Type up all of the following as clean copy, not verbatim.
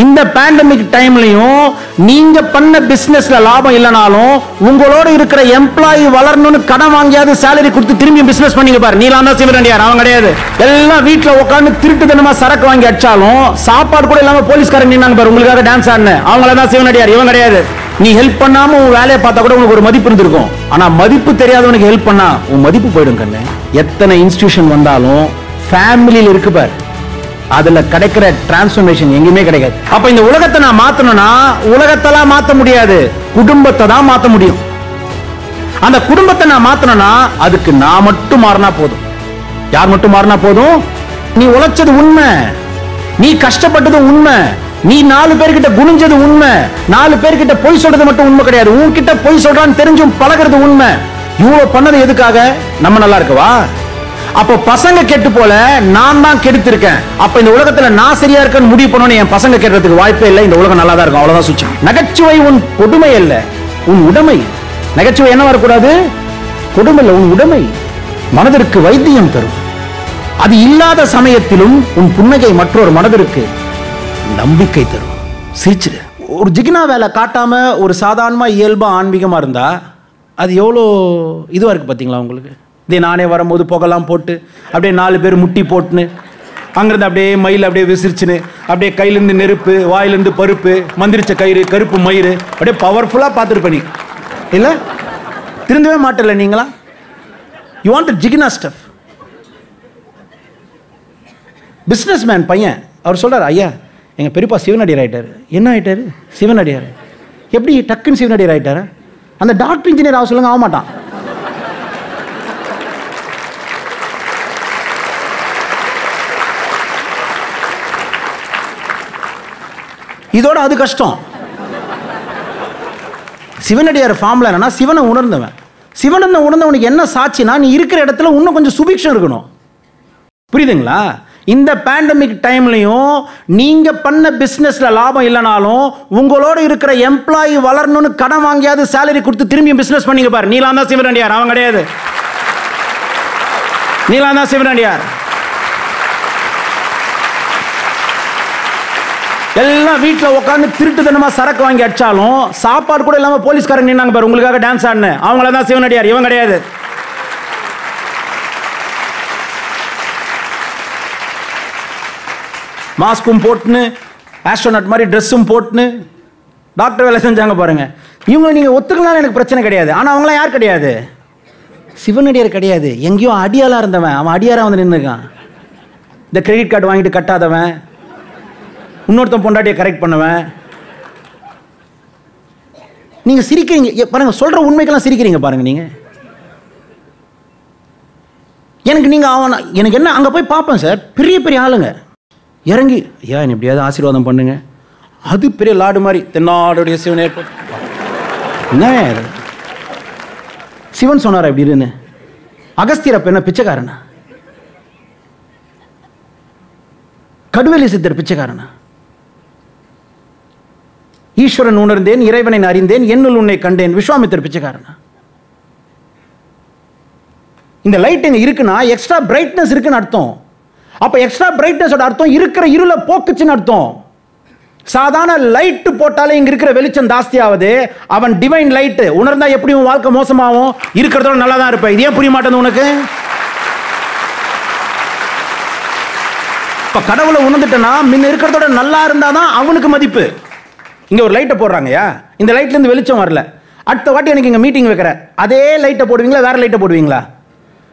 இந்த பேண்டமிக் டைம்லயும் நீங்க பண்ண பிசினஸ்ல லாபம் இல்லனாலும் உங்களோட இருக்கிற எம்ப்ளாயி வளரணும்னு கடன் வாங்கியாவது சேலரி கொடுத்து திரும்பி பிசினஸ் பண்ணீங்க பாரு. நீலாம் தான் சிவனடியார், அவன் கிடையாது. எல்லாம் வீட்டுல உட்காந்து திருட்டுத்தனமா சரக்கு வாங்கி அடிச்சாலும் சாப்பாடு கூட இல்லாம போலீஸ்காரங்க நின்னாங்க பாரு உங்களுக்காக டான்ஸ் ஆடுன, அவங்கள தான் சிவனடியார், இவன் கிடையாது. நீ ஹெல்ப் பண்ணாம உன் வேலையை பார்த்தா கூட உனக்கு ஒரு மதிப்பு இருந்திருக்கும். ஆனா மதிப்பு தெரியாதவனுக்கு ஹெல்ப் பண்ணா உன் மதிப்பு போயிடும் கண்ணு. எத்தனை இன்ஸ்டிடியூஷன் வந்தாலும் ஃபேமிலியில் இருக்கு பாரு, அதுல கிடைக்கிற டிரான்ஸ்ஃபர்மேஷன் எங்கேயுமே கிடைக்காது. அப்ப இந்த உலகத்தை நான் மாத்தணும்னா உலகத்தெல்லாம் மாத்த முடியாது, குடும்பத்தை தான் மாத்த முடியும். அந்த குடும்பத்தை நான் மாத்தணும்னா அதுக்கு நான் மட்டும் மாறினா போதும். யார் மட்டும் மாறினா போதும்? நீ உழைச்சது உண்மை, நீ கஷ்டப்பட்டது உண்மை, நீ 4 பேர்கிட்ட குனிஞ்சது உண்மை, 4 பேர்கிட்ட பொய் சொல்றது மட்டும் உண்மை கிடையாது, உன்கிட்ட பொய் சொல்றான்னு தெரிஞ்சும் பழகிறது உண்மை. இவ்வளவு பண்ணது எதுக்காக? நம்ம நல்லா இருக்கவா? அப்போ பசங்க கெட்டு போல நான் தான் கெடுத்திருக்கேன். அப்ப இந்த உலகத்துல நான் சரியா இருக்கேன்னு முடிவு பண்ணணும். என் பசங்க கெடுறதுக்கு வாய்ப்பே இல்லை. இந்த உலகம் நல்லா தான் இருக்கும், அவ்வளவுதான் சுச்சம். நகைச்சுவை உன் கொடுமை அல்ல, உன் உடைமை. நகைச்சுவை என்ன வரக்கூடாது? கொடுமை இல்ல, உன் உடைமை. மனதிற்கு வைத்தியம் தரும். அது இல்லாத சமயத்திலும் உன் புன்னகை மற்றொரு மனதிற்கு நம்பிக்கை தரும். சிரிச்சிடு. ஒரு ஜிகினா வேலை காட்டாம ஒரு சாதாரணமா இயல்பா ஆன்மீகமா இருந்தா அது எவ்வளோ இதுவா இருக்கு பாத்தீங்களா உங்களுக்கு? இதே நானே வரும்போது புகலாம் போட்டு அப்படியே 4 பேர் முட்டி போட்டுன்னு அங்கிருந்து அப்படியே மயில் அப்படியே விசிரிச்சுன்னு அப்படியே கையிலேருந்து நெருப்பு, வாயிலிருந்து பருப்பு, மந்திரிச்ச கயிறு, கருப்பு மயிறு, அப்படியே பவர்ஃபுல்லாக பார்த்துருப்பேன். இல்லை திருந்தவே மாட்டல நீங்களா? யூ வாண்ட் ஜிகினா ஸ்டஃப். பிஸ்னஸ் மேன் பையன் அவர் சொல்கிறார், ஐயா எங்கள் பெரியப்பா சிவனடியார் ஆகிட்டார். என்ன ஆகிட்டார்? சிவனடியார். எப்படி டக்குன்னு சிவனடியார் ஆகிட்டார்? அந்த டாக்டர் இன்ஜினியர் ஆக சொல்லுங்க, ஆக மாட்டான். இதோட அது கஷ்டம். சிவனடியார் ஃபார்ம்ல என்னன்னா சிவனை உணர்ந்தவன். சிவனை உணர்ந்தவனுக்கு என்ன சாட்சினா நீ இருக்கிற இடத்துல இன்னும் கொஞ்சம் சுபிக்ஷம் இருக்கணும். புரியுதுங்களா? இந்த பேண்டமிக் டைம்லையும் நீங்க பண்ண பிசினஸ்ல லாபம் இல்லைனாலும் உங்களோட இருக்கிற எம்ப்ளாயி வளரணும்னு கடன் வாங்கியாவது சேலரி கொடுத்து திரும்பி பிசினஸ் பண்ணீங்க பாரு. நீலாம் தான் சிவனடியார், அவன் கிடையாது. நீலாம் தான் சிவனடியார். எல்லாம் வீட்டில் உட்காந்து திருட்டுத்தனமா சரக்கு வாங்கி அடிச்சாலும் சாப்பாடு கூட இல்லாம போலீஸ்காரங்க நின்னாங்க பாரு உங்களுக்காக டான்ஸ் ஆடுன, அவங்கள தான் சிவனடியார், இவன் கிடையாது. மாஸ்கும் போட்டுன்னு ஆஸ்ட்ரோநாட் மாதிரி ட்ரெஸ்ஸும் போட்டுன்னு டாக்டர் வேலை செஞ்சாங்க பாருங்க. இவங்க நீங்க ஒத்துக்கலாம், எனக்கு பிரச்சனை கிடையாது. ஆனா அவங்களாம் யார் கிடையாது? சிவனடியார் கிடையாது. எங்கேயோ அடியாளா இருந்தவன் அவன் அடியாரா வந்து நின்றுக்கான். இந்த கிரெடிட் கார்டு வாங்கிட்டு கட்டாதவன், இன்னொருத்தன் பொண்டாட்டியை கரெக்ட் பண்ணுவேன். நீங்க சிரிக்கிறீங்க பாருங்க, சொல்ற உண்மைக்கெல்லாம் சிரிக்கிறீங்க பாருங்க. நீங்க எனக்கு நீங்க அவன் எனக்கு என்ன அங்க போய் பார்ப்பேன் சார், பெரிய பெரிய ஆளுங்க இறங்கி ஐயா என்ன எப்படியாவது ஆசீர்வாதம் பண்ணுங்க, அது பெரிய லாடு மாதிரி தென்னாடுடைய சிவனே. என்ன சிவன் சொன்னாரா இப்படி இருந்து? அகஸ்தியர் அப்ப என்ன பிச்சைக்காரனா? கடுவெளி சித்தர் பிச்சைக்காரனா? ஈஸ்வரன் உணர்ந்தேன், இறைவனை அறிந்தேன், என்னுள் உன்னை கண்டேன், விஸ்வாமித்திர பிச்சைக்காரனா? இந்த லைட் எங்க இருக்குன்னா எக்ஸ்ட்ரா பிரைட்னஸ் இருக்குன்னு அர்த்தம். அப்ப எக்ஸ்ட்ரா பிரைட்னஸோட அர்த்தம் இருக்கிற இருளை போக்குச்சுன்னு அர்த்தம். சாதாரண லைட் போட்டாலே இங்க இருக்கிற வெளிச்சம் ஜாஸ்தியாவது, அவன் டிவைன் லைட் உணர்ந்தா எப்படி உன் வாழ்க்கை மோசமாகும்? இருக்கிறதோட நல்லா தான் இருப்ப. இது ஏன் புரிய மாட்டேங்குது உனக்கு? இப்ப கடவுளை உணர்ந்துட்டனா முன்ன இருக்கிறதோட நல்லா இருந்தாதான் அவனுக்கு மதிப்பு. இங்க ஒரு லைட்டை போடுறாங்கயா, இந்த லைட்ல இருந்து வெளிச்சம் வரல, அடுத்த வாட்டி எனக்கு இங்க மீட்டிங் வைக்கிற அதே லைட்டை போடுவீங்களா வேற லைட்டை போடுவீங்களா?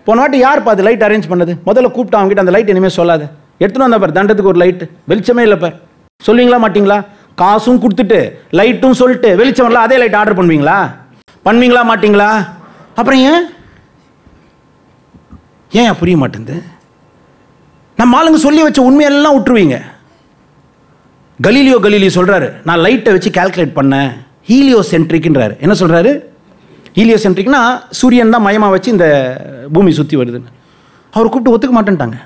போன வாட்டி யார் பார்த்து லைட் அரேஞ்ச் பண்ணது? முதல்ல கூப்பிட்டு அவங்க கிட்ட அந்த லைட் இனிமேல் சொல்லாது, எடுத்துன்னு வந்தா பாரு தண்டத்துக்கு ஒரு லைட், வெளிச்சமே இல்லை பார், சொல்லுவீங்களா மாட்டீங்களா? காசும் கொடுத்துட்டு லைட்டும் சொல்லிட்டு வெளிச்சம் வரல அதே லைட் ஆர்டர் பண்ணுவீங்களா? பண்ணுவீங்களா மாட்டீங்களா? அப்புறம் ஏன் புரிய மாட்டேங்குது? நம்ம ஆளுங்க சொல்லி வச்ச உண்மையெல்லாம் விட்டுருவீங்க. கலீலியோ சொல்றாரு, நான் லைட்டை வச்சு கால்குலேட் பண்ணேன், ஹீலியோ சென்ட்ரிக்ன்றாரு. என்ன சொல்றாரு? ஹீலியோ சென்ட்ரிக்னா சூரியன் தான் மயமா வச்சு இந்த பூமி சுத்தி வருதுன்னு. அவர் கூப்பிட்டு ஒத்துக்க மாட்டேன்ட்டாங்க.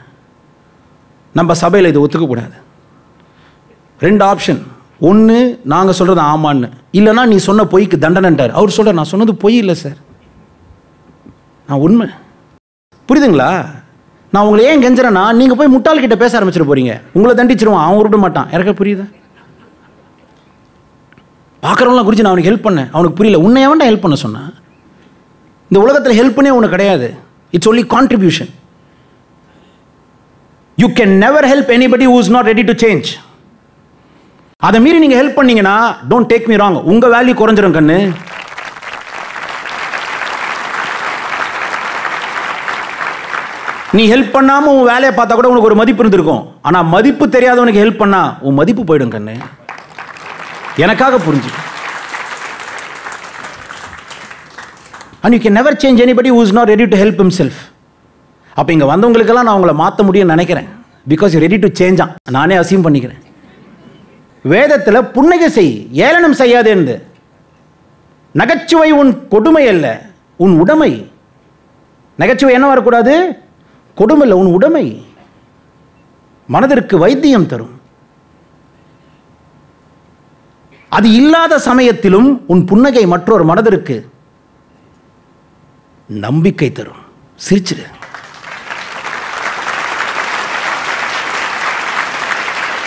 நம்ம சபையில் இதை ஒத்துக்க கூடாது. 2 ஆப்ஷன், ஒன்று நாங்கள் சொல்றது ஆமான்னு, இல்லைன்னா நீ சொன்ன பொய்க்கு தண்டனைன்ட்டார். அவர் சொல்ற நான் சொன்னது பொய் இல்லை சார், நான் உண்மை. புரியுதுங்களா? நான் உங்களை ஏன் கெஞ்சுறேன்னா நீங்க போய் முட்டாள் கிட்ட பேச ஆரம்பிச்சிட போறீங்க, உங்களை தண்டிச்சிருவான், அவன் விட மாட்டான். எனக்கு புரியுதா? பார்க்குறவங்களாம் குருஜி நான் அவனுக்கு ஹெல்ப் பண்ணேன், அவனுக்கு புரியல. உன்னை எவன்டா ஹெல்ப் பண்ண சொன்னான்? இந்த உலகத்தில் ஹெல்ப்னே ஒன்று கிடையாது. It's only contribution. You can never help anybody who is not ready to change. அதை மீறி நீங்கள் ஹெல்ப் பண்ணீங்கன்னா, டோன்ட் டேக் மீ ராங், உங்கள் வேல்யூ குறைஞ்சிரும் கண்ணு. நீ ஹெல்ப் பண்ணாமல் உன் வேலையை பார்த்தா கூட உனக்கு ஒரு மதிப்பு இருந்திருக்கும். ஆனால் மதிப்பு தெரியாதவனுக்கு ஹெல்ப் பண்ணா உன் மதிப்பு போயிடும் கண்ணு. எனக்காக புரிஞ்சு. And you can never change anybody who is not ready to help himself. அப்போ இங்கே வந்தவங்களுக்கெல்லாம் நான் உங்களை மாற்ற முடியும்னு நினைக்கிறேன். Because you ready to change. நானே அசியூம் பண்ணிக்கிறேன். வேதத்தில் புன்னகை செய், ஏளனம் செய்யாது என்று. நகைச்சுவை உன் கொடுமை அல்ல, உன் உடைமை. நகைச்சுவை என்ன வரக்கூடாது? கொடுமை இல்லை, உன் உடைமை. மனதிற்கு வைத்தியம் தரும். அது இல்லாத சமயத்திலும் உன் புன்னகை மற்றொரு மனதிற்கு நம்பிக்கை தரும். சிரிச்சிரு.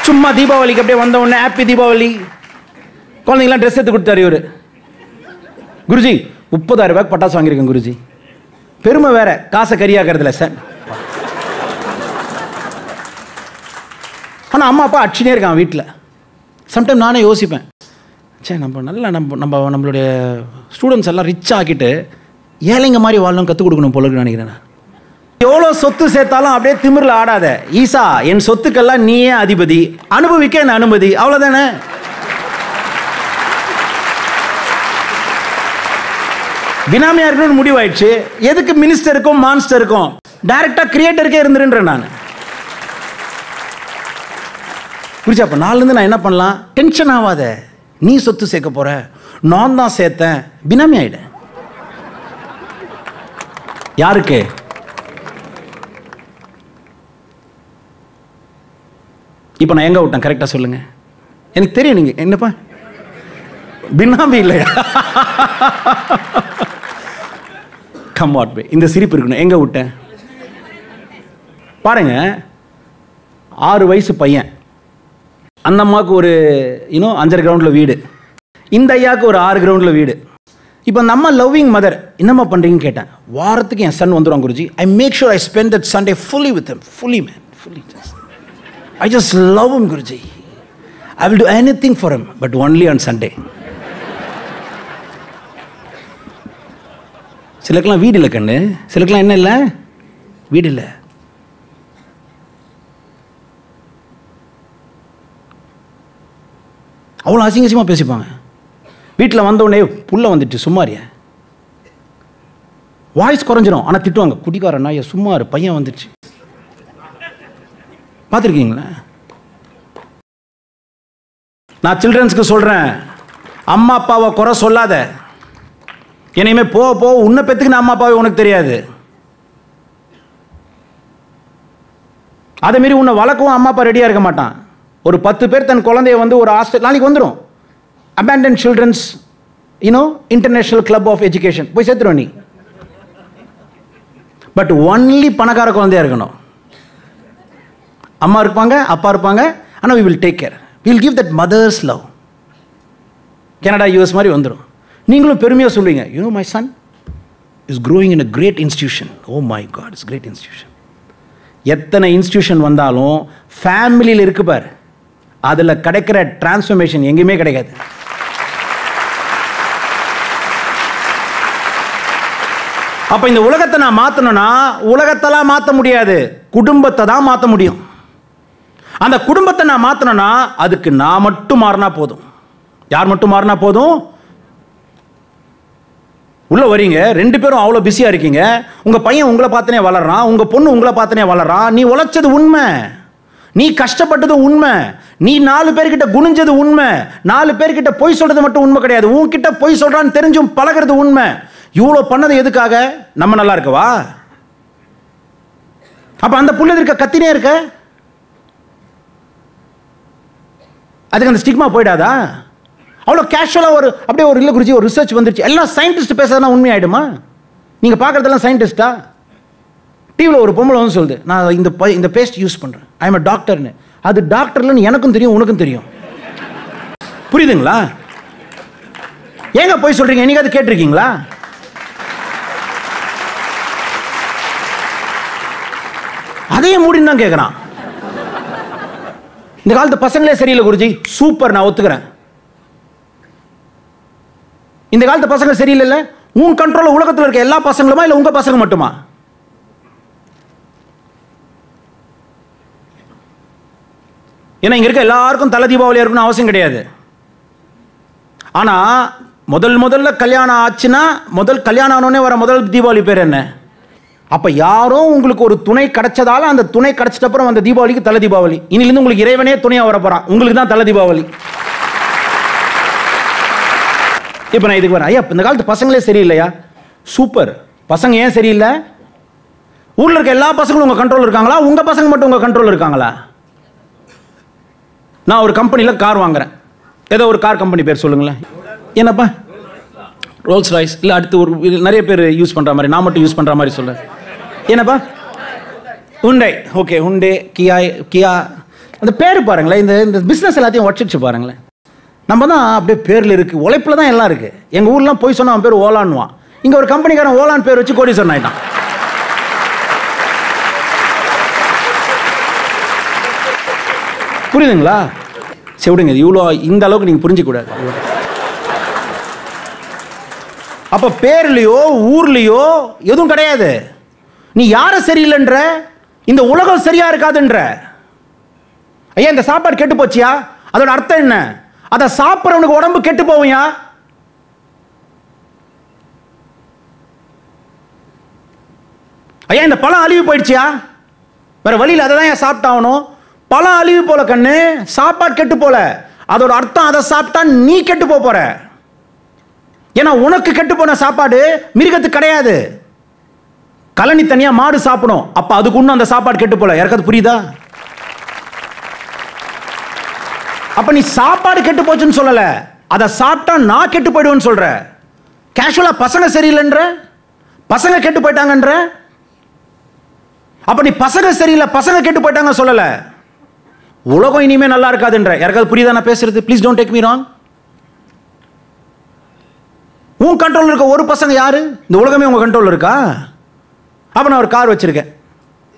சும்மா தீபாவளிக்கு அப்படியே வந்த உடனே ஹாப்பி தீபாவளி, குழந்தைங்களாம் ட்ரெஸ் எடுத்து கொடுத்தாரு இவரு. குருஜி 30,000 ரூபாய்க்கு பட்டாசு வாங்கியிருக்கேன் குருஜி. பெருமை வேற, காசை கரியாக்கிறதுல சார். ஆனால் அம்மா அப்பா அடிச்சுனே இருக்கான் வீட்டில். சம்டைம் நானே யோசிப்பேன், சே நம்ம நல்லா நம்மளுடைய ஸ்டூடெண்ட்ஸ் எல்லாம் ரிச் ஆக்கிட்டு ஏழைங்க மாதிரி வாழணும் கற்றுக் கொடுக்கணும் போல இருக்குன்னு நினைக்கிறேன். எவ்வளோ சொத்து சேர்த்தாலும் அப்படியே திமிரில் ஆடாத. ஈசா, என் சொத்துக்கெல்லாம் நீயே அதிபதி, அனுபவிக்க என்ன அனுமதி, அவ்வளோதானே. பினாமியா இருக்கணும்னு முடிவாயிடுச்சு. எதுக்கு மினிஸ்டருக்கும் மான்ஸ்டருக்கும்? டைரக்டா கிரியேட்டருக்கே இருந்துருன்றேன் நான். புரிச்சா? அப்போ நாளிலேருந்து நான் என்ன பண்ணலாம்? டென்ஷன் ஆகாத. நீ சொத்து சேர்க்க போற, நான் தான் சேர்த்தேன், பினாமி ஆயிட. யாருக்கு? இப்போ நான் எங்க விட்டேன் கரெக்டாக சொல்லுங்க. எனக்கு தெரியும் நீங்க என்னப்பா பினாமி இல்லையா? கம் ஆட் பே. இந்த சிரிப்பு இருக்கணும். எங்க விட்டேன் பாருங்க. 6 வயசு பையன். அந்த அம்மாவுக்கு ஒரு 5 கிரவுண்டில் வீடு, இந்த ஐயாவுக்கு ஒரு 6 கிரவுண்டில் வீடு. இப்போ நம்ம லவ்விங் மதர் என்னம்மா பண்ணுறீங்கன்னு கேட்டேன். வாரத்துக்கு என் சன் வந்துடுவான் Guruji. I make sure I spend that Sunday fully with him. Fully man, fully. I just love him Guruji. I will do anything for him, but only on Sunday. சிலருக்குலாம் வீடு இல்லை கண்ணு. சிலருக்குலாம் என்ன இல்லை? வீடு இல்லை. அவ்வளோ அசிங்கசியமாக பேசிப்பாங்க. வீட்டில் வந்தவுடனே புள்ள வந்துட்டு சும்மாரியா, வாய்ஸ் குறைஞ்சிரும். ஆனால் திட்டுவாங்க, குடிக்காரன் நாய சும்மாரு, பையன் வந்துடுச்சு. பார்த்துருக்கீங்களா? நான் சில்ட்ரன்ஸ்க்கு சொல்கிறேன், அம்மா அப்பாவை குறை சொல்லாத. இனிமே போ உன்னை பெற்றுக்கின அம்மா அப்பாவே உனக்கு தெரியாது. அதே மாரி உன்னை வளர்க்கவும் அம்மா அப்பா ரெடியாக இருக்க மாட்டான். ஒரு 10 பேர் தன் குழந்தைய வந்து ஒரு ஹாஸ்டல் நாளைக்கு வந்துடும். Abandon children's international club of education போய் சேர்த்துருவோம் நீ. பட் ஒன்லி பணக்கார குழந்தையா இருக்கணும். அம்மா இருப்பாங்க, அப்பா இருப்பாங்க. ஆனால் we will take care. We will give that mother's love. Canada US மாதிரி வந்துடும். நீங்களும் பெருமையாக சொல்லுவீங்க, my son is growing in a great institution. Oh my God, it's a great institution. எத்தனை இன்ஸ்டிடியூஷன் வந்தாலும் ஃபேமிலியில் இருக்கு பார், அதில் கிடைக்கிற டிரான்ஸ்ஃபர்மேஷன் எங்கேயுமே கிடைக்காது. அப்போ இந்த உலகத்தை நான் மாற்றணும்னா உலகத்தெல்லாம் மாற்ற முடியாது, குடும்பத்தை தான் மாற்ற முடியும். அந்த குடும்பத்தை நான் மாற்றணும்னா அதுக்கு நான் மட்டும் மாறினா போதும். யார் மட்டும் மாறினா போதும்? உள்ள வரீங்க, 2 பேரும் அவ்வளோ பிஸியாக இருக்கீங்க. உங்கள் பையன் உங்களை பார்த்தனே வளர்றான், உங்கள் பொண்ணு உங்களை பார்த்தனே வளர்றான். நீ உழைச்சது உண்மை, நீ கஷ்டப்பட்டது உண்மை, நீ 4 பேர்கிட்ட குனிஞ்சது உண்மை, 4 பேர்கிட்ட பொய் சொல்றது மட்டும் உண்மை கிடையாது, உன்கிட்ட பொய் சொல்றான்னு தெரிஞ்சும் பழகிறது உண்மை. இவ்வளோ பண்ணது எதுக்காக? நம்ம நல்லா இருக்கவா? அப்ப அந்த புள்ள இருக்க கத்தினே இருக்க, அதுக்கு அந்த ஸ்டிக்மா போயிடாதா? அவ்வளோ கேஷுவலாக ஒரு அப்படியே ஒரு இல்லை குருஜி ஒரு ரிசர்ச் வந்துருச்சு, எல்லாம் சயின்டிஸ்ட் பேசுறதுனா உண்மையாயிடுமா? நீங்கள் பார்க்குறதெல்லாம் சயின்டிஸ்டா? டிவியில் ஒரு பொம்பளை வந்து சொல்லுது, நான் இந்த பேஸ்ட் யூஸ் பண்ணுறேன், ஐ எம் அ டாக்டர்னு. அது டாக்டர்லன்னு எனக்கும் தெரியும், உனக்கும் தெரியும். புரியுதுங்களா? ஏங்க போய் சொல்றீங்க? என்னைக்காவது கேட்டிருக்கீங்களா? அதே மூடின்னு தான் கேட்குறான். இந்த காலத்து பசங்களே சரியில்லை குருஜி. சூப்பர், நான் ஒத்துக்கிறேன். இந்த காலத்து பசங்க சரியில்லை. உன் கண்ட்ரோல் உலகத்தில் இருக்க எல்லா பசங்களுமா இல்லை உங்க பசங்க மட்டுமா? ஏன்னா இங்க இருக்க எல்லாருக்கும் தலை தீபாவளியா இருக்குன்னு அவசியம் கிடையாது. ஆனா முதல்ல கல்யாணம் ஆச்சுன்னா கல்யாணம் ஆனோடனே வர முதல் தீபாவளி பேர் என்ன? அப்ப யாரோ உங்களுக்கு ஒரு துணை கிடைச்சதால அந்த துணை கிடைச்சிட்ட அப்புறம் அந்த தீபாவளிக்கு தலை தீபாவளி. இனிலிருந்து உங்களுக்கு இறைவனே துணையா வர போறான். உங்களுக்கு தான் தலை தீபாவளி. இப்ப நான் இதுக்கு வரேன். ஐயா, இந்த காலத்து பசங்களே சரியில்லையா? சூப்பர். பசங்க ஏன் சரியில்லை? ஊர்ல இருக்க எல்லா பசங்களும் உங்க கண்ட்ரோல் இருக்காங்களா? உங்க பசங்க மட்டும் உங்க கண்ட்ரோல் இருக்காங்களா? நான் ஒரு கம்பெனியில் கார் வாங்குறேன். ஏதோ ஒரு கார் கம்பெனி பேர் சொல்லுங்களேன். என்னப்பா? Rolls Royce. இல்லை அடுத்து ஒரு நிறைய பேர் யூஸ் பண்ணுற மாதிரி, நான் மட்டும் யூஸ் பண்ணுற மாதிரி சொல்கிறேன். என்னப்பா? ஹுண்டை. ஓகே, ஹுண்டை, கியா. அந்த பேர் பாருங்களேன். இந்த பிஸ்னஸ் எல்லாத்தையும் உடச்சிச்சு பாருங்களேன். நம்ம தான் அப்படியே பேரில் இருக்குது, உழைப்பில் தான் எல்லாம் இருக்குது. எங்கள் ஊர்லாம் போய் சொன்னால் அவன் பேர் ஓலான்வான். இங்கே ஒரு கம்பெனிக்காரன் ஓலான் பேர் வச்சு கோடீஸ்வரன் ஆகிட்டான். புரியுதுங்களா? சரி விடுங்க, இவ்வளோ இந்த அளவுக்கு நீங்கள் புரிஞ்சிக்கூடாது. அப்போ பேர்லையோ ஊர்லேயோ எதுவும் கிடையாது. நீ யாரை சரியில்லைன்ற, இந்த உலகம் சரியா இருக்காதுன்ற. ஐயா, இந்த சாப்பாடு கெட்டு போச்சியா? அதோட அர்த்தம் என்ன? அதை சாப்பிட்றவனுக்கு உடம்பு கெட்டு போவியா? ஐயா, இந்த பழம் அழிவு போயிடுச்சியா? வேற வழியில் அதை தான் ஏன் சாப்பிட்டாகணும். பழம் அழிவு போல கண்ணு, சாப்பாடு கெட்டு போல. அதோட அர்த்தம் அதை சாப்பிட்டா நீ கெட்டு போற. ஏன்னா உனக்கு கெட்டு போன சாப்பாடு மிருகத்துக்கு கிடையாது. கழனி தனியா மாடு சாப்பிடும். அப்ப அதுக்கு இன்னும் அந்த சாப்பாடு கெட்டு போல. யாருக்காவது புரியுதா? அப்ப நீ சாப்பாடு கெட்டு போச்சுன்னு சொல்லல, அதை சாப்பிட்டா நான் கெட்டு போயிடுவேன்னு சொல்ற. கேஷுவலா பசங்க சரியில்லைன்ற, பசங்க கெட்டு போயிட்டாங்கன்ற. அப்ப நீ பசங்க சரியில்லை, பசங்க கெட்டு போயிட்டாங்க சொல்லல, உலகம் இனிமே நல்லா இருக்காதுன்ற. யாருக்காவது புரியுதா நான் பேசுறது? Please don't take me wrong. உன் கண்ட்ரோல் இருக்க ஒரு பசங்க யாரு? இந்த உலகமே உங்க கண்ட்ரோல் இருக்கா? அப்ப நான் ஒரு கார் வச்சிருக்கேன்.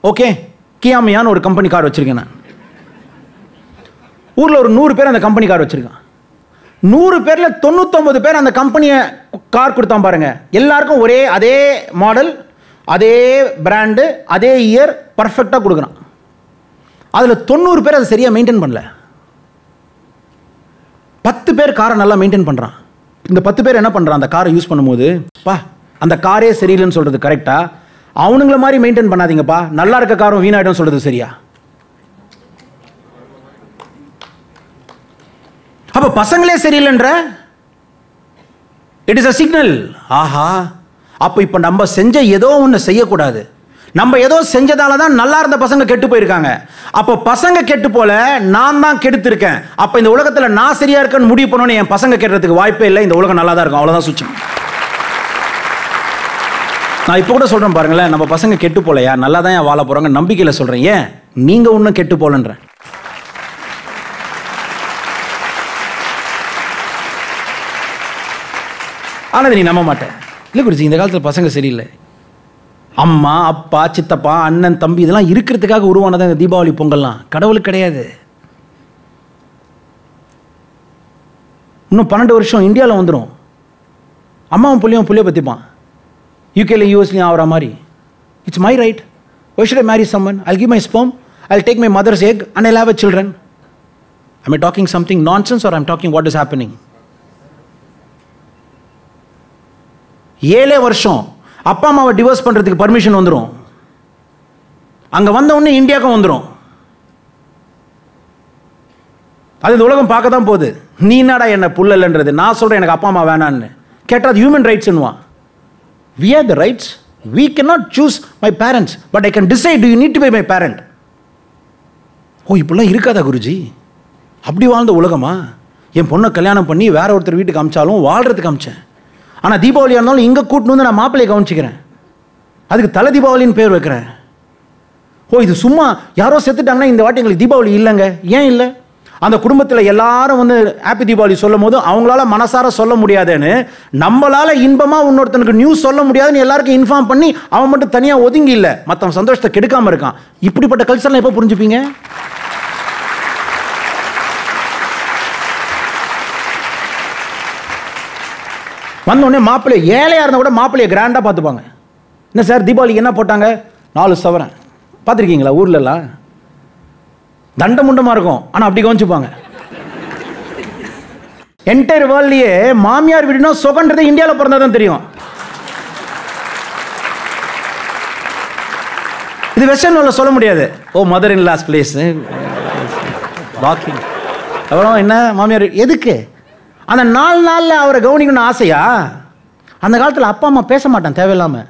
ஓகே, கியாமியான்னு ஒரு கம்பெனி கார் வச்சிருக்கேன். நான் ஊர்ல ஒரு 100 பேர் அந்த கம்பெனி கார் வச்சிருக்கான். 100 பேர்ல 99 பேர் அந்த கம்பெனியை கார் கொடுத்தான் பாருங்க. எல்லாருக்கும் ஒரே அதே மாடல், அதே பிராண்டு, அதே இயர், பர்ஃபெக்டா கொடுக்குறான். அதுல 90 பேர் அதை சரியா மெயின்டைன் பண்ணல. 10 பேர் காரை நல்லா மெயின்டைன் பண்றான். இந்த 10 பேர் என்ன பண்றான்? அந்த காரை யூஸ் பண்ணும்போது, பா அந்த காரே சரியில்லைன்னு சொல்றது கரெக்டா? அவனுங்கள மாதிரி மெயின்டைன் பண்ணாதீங்கப்பா, நல்லா இருக்க காரும் வீணாயிடும் சொல்றது சரியா? அப்ப பசங்களே சரியில்லைன்ற. It is a signal. ஆஹா, அப்ப இப்ப நம்ம செஞ்ச ஏதோ ஒண்ணு செய்யக்கூடாது. நம்ம ஏதோ செஞ்சதால தான் நல்லா இருந்த பசங்க கெட்டு போயிருக்காங்க. அப்ப பசங்க கெட்டு போல, நான் தான் கெடுத்து இருக்கேன். அப்ப இந்த உலகத்துல நான் சரியா இருக்கேன்னு முடிவு பண்ணோன்னு என் பசங்க கெட்டுறதுக்கு வாய்ப்பே இல்லை. இந்த உலகம் நல்லா தான் இருக்கும். அவ்வளவுதான் சுச்சம். நான் இப்ப கூட சொல்றேன் பாருங்களேன், நம்ம பசங்க கெட்டு போலையா, நல்லா தான் வாழ போறாங்க நம்பிக்கையில சொல்றேன். ஏன் நீங்க ஒன்னும் கெட்டு போலன்ற. ஆனது நீ நம்ப மாட்டேன். இல்லை குருஜி, இந்த காலத்தில் பசங்க சரியில்லை. அம்மா, அப்பா, சித்தப்பா, அண்ணன், தம்பி இதெல்லாம் இருக்கிறதுக்காக உருவானதான் இந்த தீபாவளி பொங்கல்லாம். கடவுளுக்கு கிடையாது. இன்னும் 12 வருஷம் இந்தியாவில் வந்துடும். அம்மாவும் புள்ளிய பற்றிப்பான். யூகேல யூஎஸ்லையும் ஆகிற மாதிரி. It's my right. Why should I marry someone? I'll give my sperm, I'll take my mother's egg and I'll have a children. Am I talking something nonsense or I'm talking what is happening? 7 வருஷம் அப்பா அம்மாவை divorce பண்றதுக்கு permission வந்துடும். அங்க வந்த உடனே இந்தியாவுக்கும் வந்துடும். அது இந்த உலகம் பார்க்க தான் போகுது. நீ என்னடா என்ன புல்லன்றது? நான் சொல்றேன் எனக்கு அப்பா அம்மா வேணான்னு. கேட்டா அது human ரைட்ஸ்னுவான். We have the rights. We cannot choose my parents, but I can decide, do you need to be my parent? ஓ, இப்படிலாம் இருக்காதா குருஜி? அப்படி வாழ்ந்த உலகமா? என் பொண்ணை கல்யாணம் பண்ணி வேற ஒருத்தர் வீட்டுக்கு அமிச்சாலும் வாழ்றதுக்கு அமிச்சேன். ஆனால் தீபாவளியாக இருந்தாலும் இங்கே கூட்டின்னு வந்து நான் மாப்பிள்ளையை கவனிச்சிக்கிறேன். அதுக்கு தலை தீபாவளின்னு பேர் வைக்கிறேன். ஓ, இது சும்மா யாரோ செத்துட்டாங்கன்னா இந்த வாட்டி எங்களுக்கு தீபாவளி இல்லைங்க. ஏன் இல்லை? அந்த குடும்பத்தில் எல்லாரும் வந்து ஹாப்பி தீபாவளி சொல்லும் போது அவங்களால மனசார சொல்ல முடியாதுன்னு, நம்மளால இன்பமாக இன்னொருத்தனுக்கு நியூஸ் சொல்ல முடியாதுன்னு எல்லாருக்கும் இன்ஃபார்ம் பண்ணி அவன் மட்டும் தனியாக ஒதுங்கி இல்லை, மற்றவன் சந்தோஷத்தை கெடுக்காமல் இருக்கான். இப்படிப்பட்ட கல்ச்சர்லாம் எப்போ புரிஞ்சுப்பீங்க? வந்தோடனே மாப்பிள்ளை ஏழையாக இருந்தால் கூட மாப்பிள்ளையை கிராண்டாக பார்த்துப்பாங்க. என்ன சார் தீபாவளிக்கு என்ன போட்டாங்க? 4 சவரன். பார்த்துருக்கீங்களா ஊர்லலாம்? தண்ட முண்டமாக இருக்கும், ஆனால் அப்படி கவனிச்சுப்பாங்க. என்டையர் வேர்ல்ட்லயே மாமியார் வீடுனா சொகன்றது இந்தியாவில் பிறந்தா தான் தெரியும். இது வெஸ்டர்ன் வேர்ல்ட்ல சொல்ல முடியாது. Oh mother in law's place walking. அப்புறம் என்ன மாமியார் எதுக்கு? அந்த 4 நாளில் அவரை கவனிக்கணும்னு ஆசையா? அந்த காலத்தில் அப்பா அம்மா பேச மாட்டான் தேவையில்லாமல்.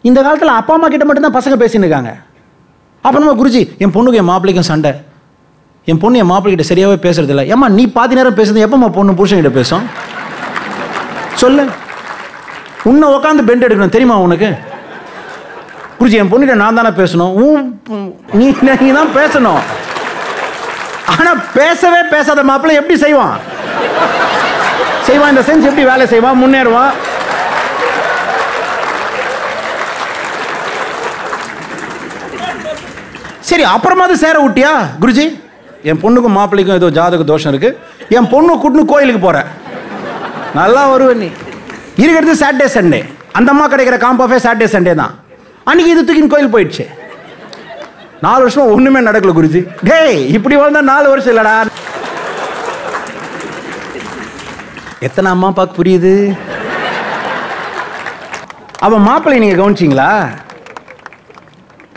இந்த காலத்தில் அப்பா அம்மா கிட்ட மட்டும்தான் பசங்க பேசின்னு இருக்காங்க. அப்புறமா குருஜி என் பொண்ணுக்கு என் மாப்பிள்ளைக்கும் சண்டை, என் பொண்ணு என் மாப்பிள்ளைகிட்ட சரியாகவே பேசுறது இல்லை. ஏம்மா நீ பாதி நேரம் பேசுறது எப்போம்மா பொண்ணு புருஷன்கிட்ட பேசும்? சொல்லு. உன்னை உட்காந்து பெண்ட் எடுக்கணும் தெரியுமா உனக்கு? குருஜி என் பொண்ணுகிட்ட நான் தானே பேசணும். நீ தான் பேசணும். ஆனால் பேசவே பேசாத மாப்பிள்ளை எப்படி செய்வான்? இந்த சென்ஸ் எப்படி வேலை செய்வான், முன்னேறுவான்? சரி அப்புறமா சேர விட்டியா குருஜி? என் பொண்ணுக்கும் மாப்பிள்ளைக்கும் ஏதோ ஜாதக தோஷம் இருக்கு, என் பொண்ணு கூட்டுன்னு கோயிலுக்கு போற, நல்லா வருவேன் நீ. இருக்கிறது சாட்டர்டே சண்டே, அந்த அம்மா கிடைக்கிற காம்பாஃபே சாட்டர்டே சண்டே தான். அன்னைக்கு இது தூக்கின்னு கோயில் போயிடுச்சு. 4 வருஷமா ஒண்ணுமே நடக்கல குருஜி. டேய் இப்படி வாழ்ந்தா 4 வருஷம் இல்லடா. எத்தனை அம்மா அப்பாக்கு புரியுது? அவன் மாப்பிள்ளை நீங்க கவனிச்சிங்களா?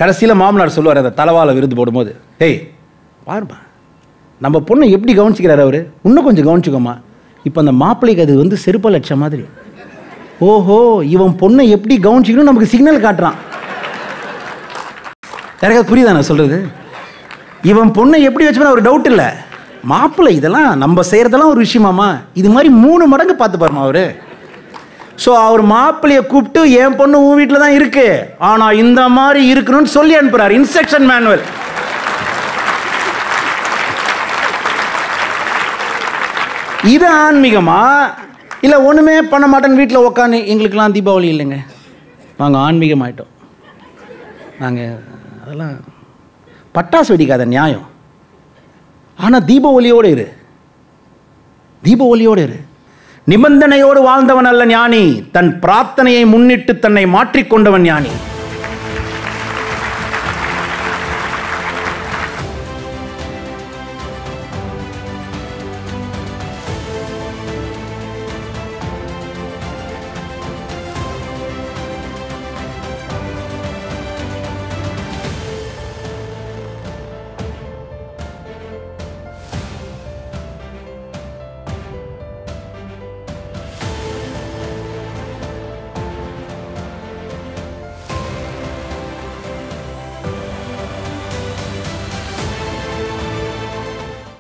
கடைசியில் மாமனார் சொல்லுவார் அந்த தலைவாழை விருது போடும்போது, ஏய் பாருமா நம்ம பொண்ணை எப்படி கவனிச்சிக்கிறாரு அவரு, இன்னும் கொஞ்சம் கவனிச்சுக்கோமா. இப்போ அந்த மாப்பிள்ளைக்கு அது வந்து செருப்ப லட்சம் மாதிரி. ஓஹோ இவன் பொண்ணை எப்படி கவனிச்சிக்கணும் நமக்கு சிக்னல் காட்டுறான். யாருக்காவது புரியுதா நான் சொல்றது? இவன் பொண்ணை எப்படி வச்சுப்பா ஒரு டவுட் இல்லை. மாப்பிள்ளை இதெல்லாம் நம்ம செய்யறதெல்லாம் ஒரு விஷயமாமா, இது மாதிரி 3 மடங்கு பார்த்து பாருமா அவரு. ஸோ அவர் மாப்பிள்ளையை கூப்பிட்டு என் பொண்ணு உன் வீட்டில் தான் இருக்கு, ஆனால் இந்த மாதிரி இருக்கணும்னு சொல்லி அனுப்புறாரு, இன்ஸ்ட்ரக்ஷன் மேனுவல். இது ஆன்மீகமா இல்லை ஒன்றுமே பண்ண மாட்டேன்னு வீட்டில் உக்காந்து எங்களுக்கெல்லாம் தீபாவளி இல்லைங்க, நாங்கள் ஆன்மீகம் ஆகிட்டோம், நாங்கள் அதெல்லாம் பட்டாசு வெடிக்காத நியாயம். ஆனால் தீபாவளியோடு இரு, தீபாவளியோடு இரு. நிபந்தனையோடு வாழ்ந்தவன் அல்ல ஞானி, தன் பிரார்த்தனையை முன்னிட்டு தன்னை மாற்றிக்கொண்டவன் ஞானி.